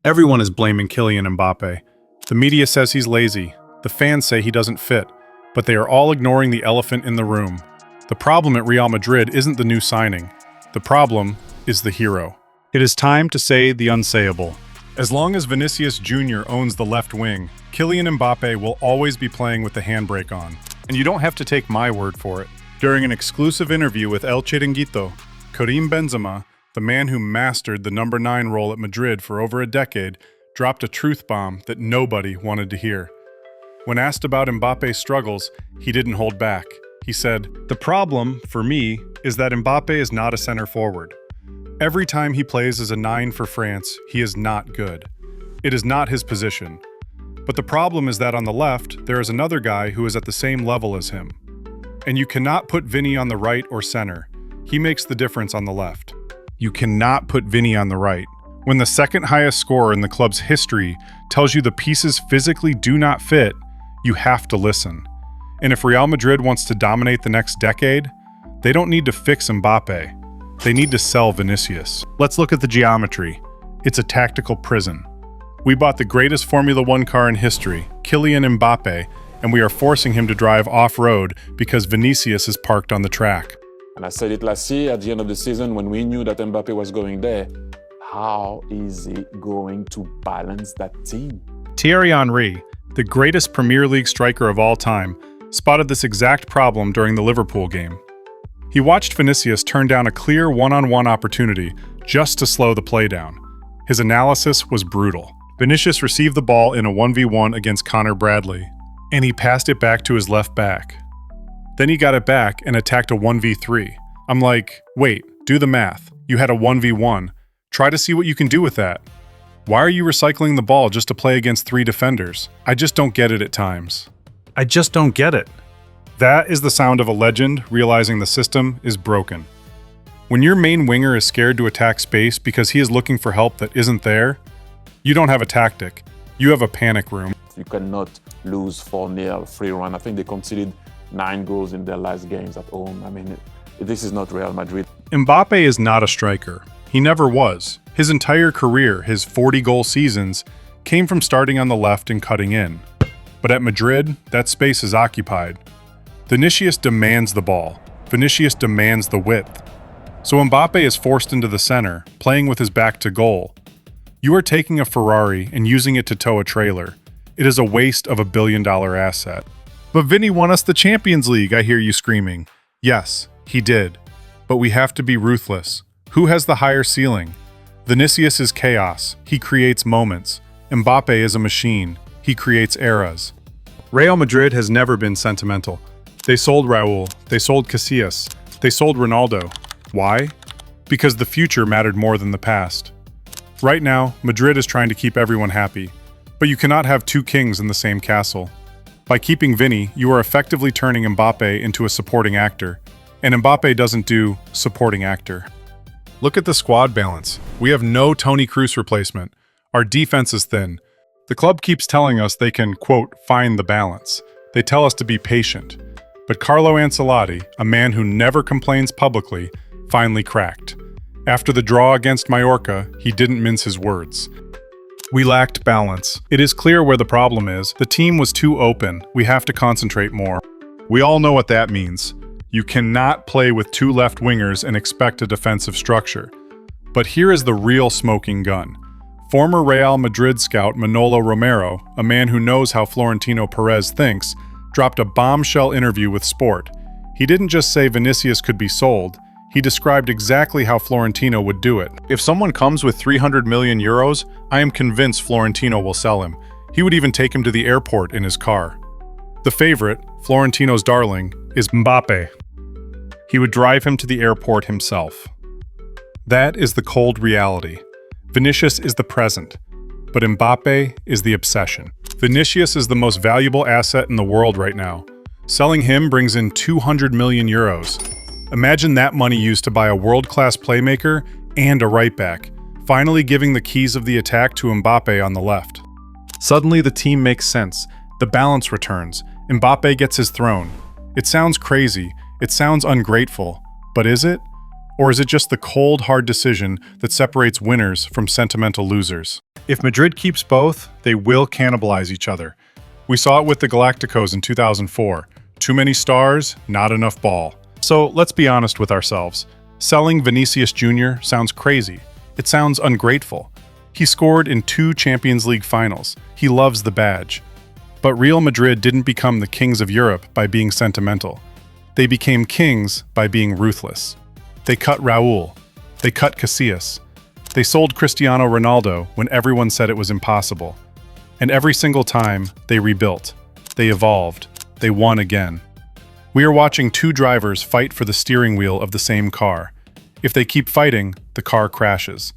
Everyone is blaming Kylian Mbappé. The media says he's lazy, the fans say he doesn't fit, but they are all ignoring the elephant in the room. The problem at Real Madrid isn't the new signing. The problem is the hero. It is time to say the unsayable. As long as Vinicius Jr owns the left wing, Kylian Mbappé will always be playing with the handbrake on. And you don't have to take my word for it. During an exclusive interview with El Chiringuito, Karim Benzema, the man who mastered the number 9 role at Madrid for over a decade, dropped a truth bomb that nobody wanted to hear. When asked about Mbappe's struggles, he didn't hold back. He said, "The problem, for me, is that Mbappé is not a center forward. Every time he plays as a 9 for France, he is not good. It is not his position. But the problem is that on the left, there is another guy who is at the same level as him. And you cannot put Vini on the right or center. He makes the difference on the left. You cannot put Vini on the right. When the second highest scorer in the club's history tells you the pieces physically do not fit, you have to listen. And if Real Madrid wants to dominate the next decade, they don't need to fix Mbappé. They need to sell Vinicius. Let's look at the geometry. It's a tactical prison. We bought the greatest Formula 1 car in history, Kylian Mbappé, and we are forcing him to drive off-road because Vinicius is parked on the track. And I said it last year at the end of the season when we knew that Mbappé was going there. How is he going to balance that team? Thierry Henry, the greatest Premier League striker of all time, spotted this exact problem during the Liverpool game. He watched Vinicius turn down a clear one-on-one opportunity just to slow the play down. His analysis was brutal. Vinicius received the ball in a 1v1 against Connor Bradley, and he passed it back to his left back. Then he got it back and attacked a 1v3. I'm like, wait, do the math. You had a 1v1. Try to see what you can do with that. Why are you recycling the ball just to play against 3 defenders? I just don't get it at times. I just don't get it. That is the sound of a legend realizing the system is broken. When your main winger is scared to attack space because he is looking for help that isn't there, you don't have a tactic. You have a panic room. You cannot lose 4-0 free run. I think they conceded 9 goals in their last games at home. I mean, this is not Real Madrid. Mbappé is not a striker. He never was. His entire career, his 40-goal seasons, came from starting on the left and cutting in. But at Madrid, that space is occupied. Vinicius demands the ball. Vinicius demands the width. So Mbappé is forced into the center, playing with his back to goal. You are taking a Ferrari and using it to tow a trailer. It is a waste of $1 billion asset. But Vini won us the Champions League, I hear you screaming. Yes, he did. But we have to be ruthless. Who has the higher ceiling? Vinicius is chaos. He creates moments. Mbappé is a machine. He creates eras. Real Madrid has never been sentimental. They sold Raúl. They sold Casillas. They sold Ronaldo. Why? Because the future mattered more than the past. Right now, Madrid is trying to keep everyone happy. But you cannot have 2 kings in the same castle. By keeping Vini, you are effectively turning Mbappé into a supporting actor. And Mbappé doesn't do supporting actor. Look at the squad balance. We have no Toni Kroos replacement. Our defense is thin. The club keeps telling us they can, quote, find the balance. They tell us to be patient. But Carlo Ancelotti, a man who never complains publicly, finally cracked. After the draw against Mallorca, he didn't mince his words. We lacked balance. It is clear where the problem is. The team was too open. We have to concentrate more. We all know what that means. You cannot play with 2 left wingers and expect a defensive structure. But here is the real smoking gun. Former Real Madrid scout Manolo Romero, a man who knows how Florentino Perez thinks, dropped a bombshell interview with Sport. He didn't just say Vinicius could be sold. He described exactly how Florentino would do it. If someone comes with 300 million euros, I am convinced Florentino will sell him. He would even take him to the airport in his car. The favorite, Florentino's darling, is Mbappé. He would drive him to the airport himself. That is the cold reality. Vinicius is the present, but Mbappé is the obsession. Vinicius is the most valuable asset in the world right now. Selling him brings in 200 million euros. Imagine that money used to buy a world-class playmaker and a right-back, finally giving the keys of the attack to Mbappé on the left. Suddenly the team makes sense. The balance returns. Mbappé gets his throne. It sounds crazy. It sounds ungrateful. But is it? Or is it just the cold, hard decision that separates winners from sentimental losers? If Madrid keeps both, they will cannibalize each other. We saw it with the Galacticos in 2004. Too many stars, not enough ball. So let's be honest with ourselves. Selling Vinicius Jr sounds crazy. It sounds ungrateful. He scored in 2 Champions League finals. He loves the badge. But Real Madrid didn't become the kings of Europe by being sentimental. They became kings by being ruthless. They cut Raúl. They cut Casillas. They sold Cristiano Ronaldo when everyone said it was impossible. And every single time, they rebuilt. They evolved. They won again. We are watching 2 drivers fight for the steering wheel of the same car. If they keep fighting, the car crashes.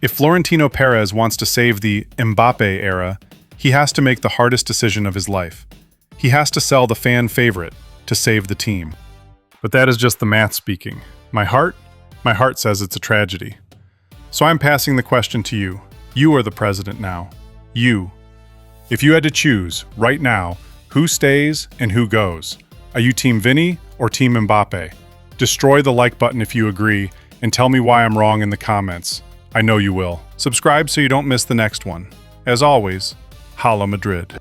If Florentino Perez wants to save the Mbappé era, he has to make the hardest decision of his life. He has to sell the fan favorite to save the team. But that is just the math speaking. My heart says it's a tragedy. So I'm passing the question to you. You are the president now. You. If you had to choose, right now, who stays and who goes, are you Team Vini or Team Mbappe? Destroy the like button if you agree, and tell me why I'm wrong in the comments. I know you will. Subscribe so you don't miss the next one. As always, Hala Madrid.